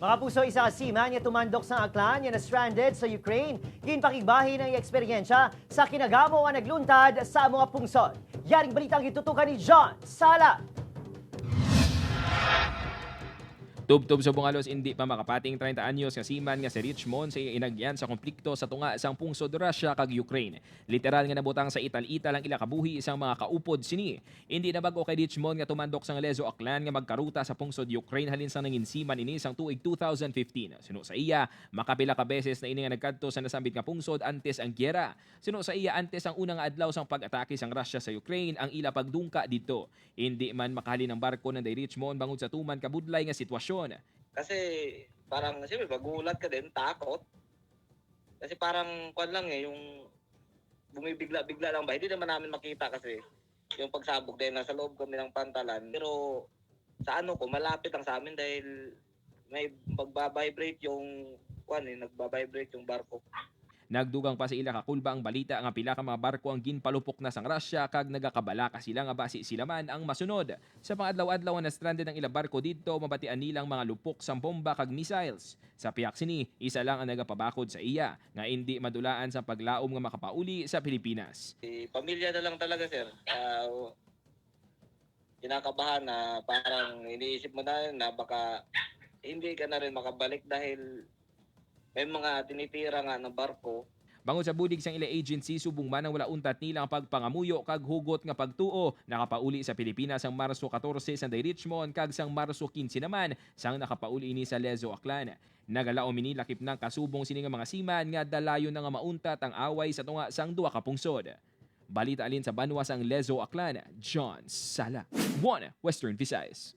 Mga puso, isa ka seaman nga tumandok sa aklan nga na stranded sa Ukraine. Ginpakigbahin ang eksperyensya sa kinagamo nga nagluntad sa mga pungsod. Yaring balitang itutukan ni John Sala. Tubtob sa bungalos hindi pa makapating 30 anyos nga seaman nga si Richmond sa inagyan sa konflikto sa tunga sang pungsod Russia kag Ukraine. Literal nga nabutang sa ital-ital ang ila kabuhi isang mga kaupod sini. Hindi na bago kay Richmond nga tumandok sang Lezo Aklan nga magkaruta sa pungsod Ukraine halin sang nangin seaman ini sang tuig 2015. Sino sa iya makapila ka beses na ini nga nagkadto sa nasambit nga pungsod antes ang gyera. Sino sa iya antes ang unang adlaw sang pag-atake sang Russia sa Ukraine ang ila pagdungka dito. Hindi man makahalin ang barko ng Richmond bangod sa tuman kabudlay nga sitwasyon. Kasi parang siyempre magulat ka din, takot. Kasi parang kwan lang yung bumibigla-bigla lang ba. Hindi naman namin makita kasi yung pagsabog dahil nasa loob kami ng pantalan. Pero sa ano ko, malapit lang sa amin dahil may magbabibrate yung nagbabibrate yung barko. Nagdugang pa sa ila kakulba ang balita nga pila ka mga barko ang ginpalupok na sang Russia kag nagakabala ka sila nga basi sila man ang masunod. Sa pangadlaw-adlaw na stranded ang ila barko dito mabatian nilang mga lupok sang bomba kag missiles. Sa piyak sini, isa lang ang nagapabakod sa iya nga hindi madulaan sa paglaom nga makapauli sa Pilipinas. Pamilya na lang talaga, sir. Kinakabahan na parang iniisip mo na baka hindi ka na rin makabalik dahil may mga tinitira nga ng barko. Bangod sa budig sang ila agency, subong man ang wala untat nila ang pagpangamuyo kag hugot nga pagtuo. Nakapauli sa Pilipinas sang Marso 14 sa Richmond kag sang Marso 15 naman sang nakapauli ini sa Lezo Aklan. Nagalaom ini lakip ng kasubong sini nga mga seaman nga dalayon na nga mauntat ang away sa tunga sang duwa ka pungsod. Balita alin sa banwa sang Lezo Aklan, John Sala, One Western Visayas.